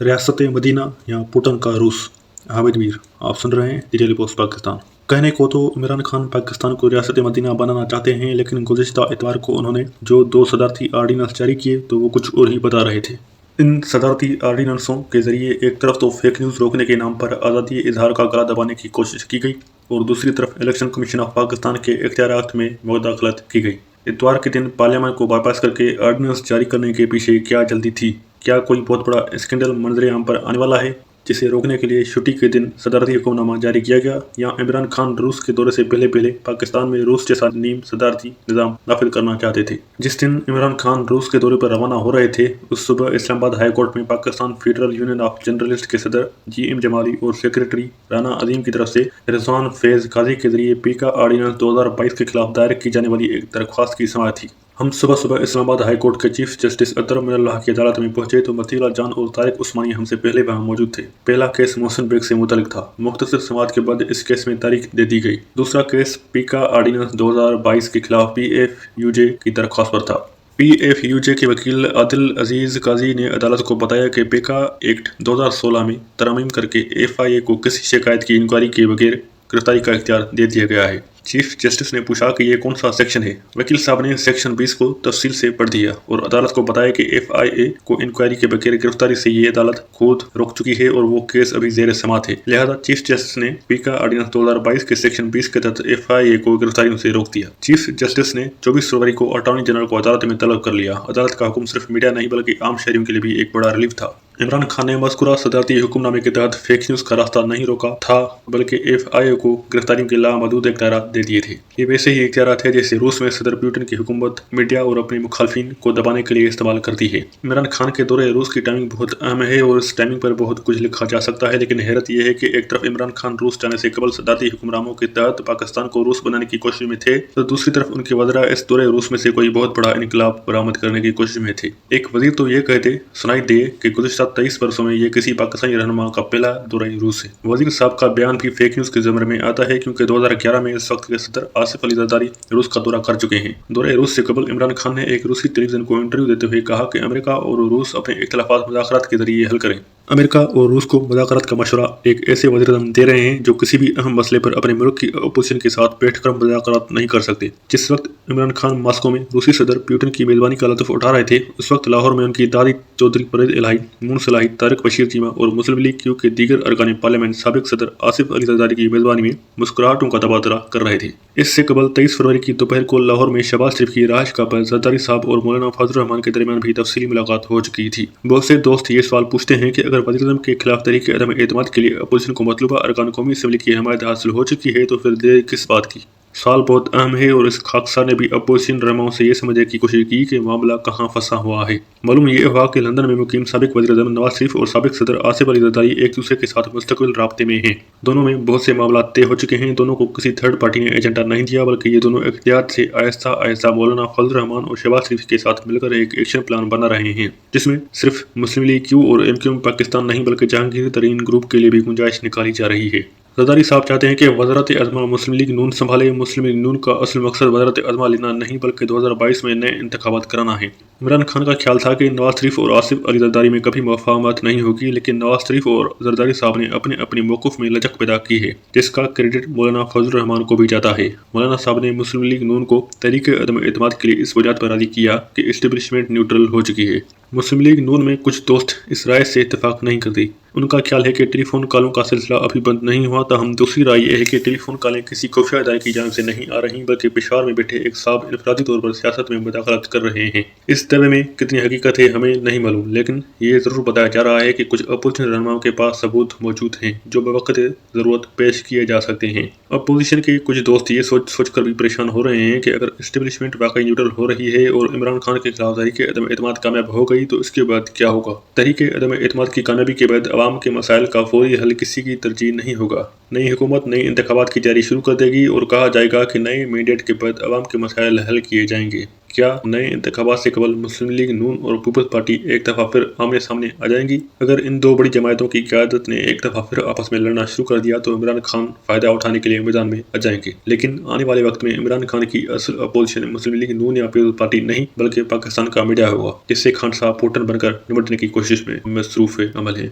रियासत मदीना या पुटन का रूस। हामिद मीर। आप सुन रहे हैं द डेली पोस्ट पाकिस्तान। कहने को तो इमरान खान पाकिस्तान को रियासत मदीना बनाना चाहते हैं, लेकिन गुज़िश्ता इतवार को उन्होंने जो 2 सदारती आर्डिनेंस जारी किए तो वो कुछ और ही बता रहे थे। इन सदारती आर्डिनेंसों के जरिए एक तरफ तो फेक न्यूज़ रोकने के नाम पर आज़ादी इजहार का गला दबाने की कोशिश की गई और दूसरी तरफ इलेक्शन कमीशन ऑफ पाकिस्तान के इख्तियारात में मुदाखलत की गई। इतवार के दिन पार्लियामेंट को बाईपास करके आर्डिनेंस जारी करने के पीछे क्या जल्दी थी? क्या कोई बहुत बड़ा स्कैंडल मंजर आम पर आने वाला है जिसे रोकने के लिए छुट्टी के दिन सदारती हुक्मनामा जारी किया गया, या इमरान खान रूस के दौरे से पहले पहले पाकिस्तान में रूस जैसा नीम सदारती निज़ाम नाफिज करना चाहते थे? जिस दिन इमरान खान रूस के दौरे पर रवाना हो रहे थे उस सुबह इस्लामाबाद हाई कोर्ट में Pakistan federal union of journalist के सदर GM जमाली और सेक्रेटरी राना अजीम की तरफ से रिजवान फैज काजी के जरिए पीका आर्डिनेंस 2022 के खिलाफ दायर की जाने वाली एक दरख्वास्त की समाअत थी। हम सुबह सुबह इस्लामाबाद हाई कोर्ट के चीफ जस्टिस अतर मिनल्लाह की अदालत में पहुंचे तो मतीला जान और तारिक उस्मानी हमसे पहले वहां मौजूद थे। पहला केस मोहसिन बेग से मुतल्लिक था। मुख्तसर समाअत के बाद इस केस में तारीख दे दी गई। दूसरा केस पीका आर्डिनेंस 2022 के खिलाफ PFUJ की दरख्वास्त पर था। PFUJ के वकील आदिल अजीज काजी ने अदालत को बताया कि पीका एक्ट 2016 में तरमीम करके FIA को किसी शिकायत की इंक्वायरी के बगैर गिरफ्तारी का इख्तियार दे दिया गया है। चीफ जस्टिस ने पूछा कि ये कौन सा सेक्शन है। वकील साहब ने सेक्शन 20 को तफसील से पढ़ दिया और अदालत को बताया कि FIA को इंक्वायरी के बगैर गिरफ्तारी से ये अदालत खुद रोक चुकी है और वो केस अभी जेर समाअत है। लिहाजा चीफ जस्टिस ने पीका आर्डिनेंस 2022 के सेक्शन 20 के तहत FIA को गिरफ्तारी से रोक दिया। चीफ जस्टिस ने 24 फरवरी को अटॉर्नी जनरल को अदालत में तलब कर लिया। अदालत का हुक्म सिर्फ मीडिया नहीं बल्कि आम शहरियों के लिए भी एक बड़ा रिलीफ था। इमरान खान ने मज़कूरा सदारती हुक्मनामे के तहत फेक न्यूज़ का रास्ता नहीं रोका था बल्कि FIA को गिरफ्तारियों के लामहदूद इख्तियारात दे दिए थे। ये वैसे ही इख्तियारात है जैसे रूस में सदर पुतिन की हुकूमत मीडिया और अपने मुखालफिन को दबाने के लिए इस्तेमाल करती है। इमरान खान के दौरे रूस की टाइमिंग बहुत अहम है और इस टाइमिंग पर बहुत कुछ लिखा जा सकता है, लेकिन हैरत यह है कि एक तरफ इमरान खान रूस जाने से कबल सदारती हुक्मरानों के तहत पाकिस्तान को रूस बनाने की कोशिश में थे, तो दूसरी तरफ उनके वज़रा इस दौरे रूस में से कोई बहुत बड़ा इनकलाब बरामद करने की कोशिश में थे। एक वजीर तो ये कहते सुनाई दे कि गुज़िश्ता 23 वर्षों में ये किसी पाकिस्तानी रहनुमा का पहला दौरा रूस है। वजीर साहब का बयान भी फेक न्यूज़ के ज़मरे में आता है क्योंकि 2011 में इस वक्त के सदर आसिफ अली जरदारी रूस का दौरा कर चुके हैं। दौरे रूस से कबल इमरान खान ने एक रूसी टेलीविजन को इंटरव्यू देते हुए कहा कि अमेरिका और रूस अपने इख्तिलाफात मुज़ाकरात के जरिए हल करें। अमेरिका और रूस को मुज़ाकरात का मशवरा एक ऐसे वज़ीर-ए-आज़म दे रहे हैं जो किसी भी अहम मसले पर अपने मुल्क की अपोजिशन के साथ बैठकर मुज़ाकरात नहीं कर सकते। जिस वक्त इमरान खान मास्को में रूसी सदर पुतिन की मेज़बानी का लुत्फ़ उठा रहे थे उस वक्त लाहौर में उनकी दादी चौधरी परवेज़ इलाही, नून सलाही, तारिक बशीर चीमा और मुस्लिम लीग क्यू के दीगर अरकान पार्लियामेंट साबिक सदर आसिफ अली जरदारी की मेज़बानी में मुस्कुराहटों का तबादला कर रहे थे। इससे कबल 23 फरवरी की दोपहर को लाहौर में शहबाज शरीफ की रहायश गाह पर जरदारी साहब और मौलाना फजलुर रहमान के दरमियान भी तफसीली मुलाकात हो चुकी थी। बहुत से दोस्त ये सवाल पूछते हैं कि अगर वज़ीर-ए-आज़म के खिलाफ तहरीक अदम एतमाद के लिए अपोजिशन को मतलूबा अरकान कौमी असम्बली की हमायत हासिल हो चुकी है तो फिर देर किस बात की? सवाल बहुत अहम है और इस खाकसार ने भी अपोजिशन रहनुमाओं से ये समझने की कोशिश की कि मामला कहाँ फंसा हुआ है। मालूम ये हुआ कि लंदन में मुकीम साबिक वज़ीर-ए-आज़म नवाज शरीफ और साबिक सदर आसिफ अली जरदारी एक दूसरे के साथ मुस्तकिल राब्ते में हैं। दोनों में बहुत से मामला तय हो चुके हैं। दोनों को किसी थर्ड पार्टी ने एजेंडा नहीं दिया बल्कि ये दोनों एहतियात से आहिस्ता आहिस्ता मौलाना फजलुर रहमान और शहबाज शरीफ के साथ मिलकर एक एक्शन प्लान बना रहे हैं जिसमें सिर्फ मुस्लिम लीग क्यू और MQM पाकिस्तान नहीं बल्कि जहांगीर तरीन ग्रुप के लिए भी गुंजाइश निकाली जा रही है। जरदारी साहब चाहते हैं कि वज़ारत अज़मा मुस्लिम लीग नून संभाले। मुस्लिम लीग नून का असल मकसद वज़ारत अज़मा लेना नहीं बल्कि 2022 में नए इंतखाबात कराना है। इमरान खान का ख्याल था कि नवाज शरीफ और आसिफ अली जरदारी में कभी मुफ़ाहमत नहीं होगी, लेकिन नवाज शरीफ और जरदारी साहब ने अपने अपने मौक़िफ़ में लचक पैदा की है जिसका क्रेडिट मौलाना फजलुर रहमान को भी जाता है। मौलाना साहब ने मुस्लिम लीग नून को तहरीक अदम एतमाद के लिए इस वजह पर राज़ी किया कि इस्टेब्लिशमेंट न्यूट्रल हो चुकी है। मुस्लिम लीग नून में कुछ दोस्त इस राय से इत्तेफाक नहीं करती। उनका ख्याल है कि टेलीफोन कॉलों का सिलसिला अभी बंद नहीं हुआ। ताहम दूसरी राय यह है कि टेलीफोन कॉलें किसी खुफिया इदारे की जानिब से नहीं आ रही बल्कि पेशावर में बैठे एक साहब इनफरादी तौर पर सियासत में मुदाखलत कर रहे हैं। इस दावे में कितनी हकीकत है हमें नहीं मालूम, लेकिन ये ज़रूर बताया जा रहा है कि कुछ अपोजिशन रहनुमाओं के पास सबूत मौजूद हैं जो बवक्त ज़रूरत पेश किए जा सकते हैं। अपोजिशन के कुछ दोस्त ये सोच कर भी परेशान हो रहे हैं कि अगर इस्टेब्लिशमेंट वाकई न्यूट्रल हो रही है और इमरान खान के खिलाफ तहरीक अदम एतमाद कामयाब हो गई तो इसके बाद क्या होगा। तहरीक अदम एतमाद की कामयाबी के बाद अवाम के मसाइल का फौरी हल किसी की तरजीह नहीं होगा। नई हुकूमत नई इंतखाबात की तैयारी शुरू कर देगी और कहा जाएगा कि नए मैंडेट के बाद अवाम के मसाइल हल किए जाएंगे। کیا نئے انتخابات سے قبل مسلم لیگ نون اور پیپلز پارٹی ایک دفعہ پھر آمنے سامنے آ جائیں گی؟ اگر ان دو بڑی جماعتوں کی قیادت نے ایک دفعہ پھر آپس میں لڑنا شروع کر دیا تو عمران خان فائدہ اٹھانے کے لیے میدان میں آ جائیں گے، لیکن آنے والے وقت میں عمران خان کی اصل اپوزیشن مسلم لیگ نون یا پیپلز پارٹی نہیں بلکہ پاکستان کا میڈیا ہوگا، جس سے خان صاحب پوٹن بن کر نمٹنے کی کوشش میں مصروف عمل ہیں۔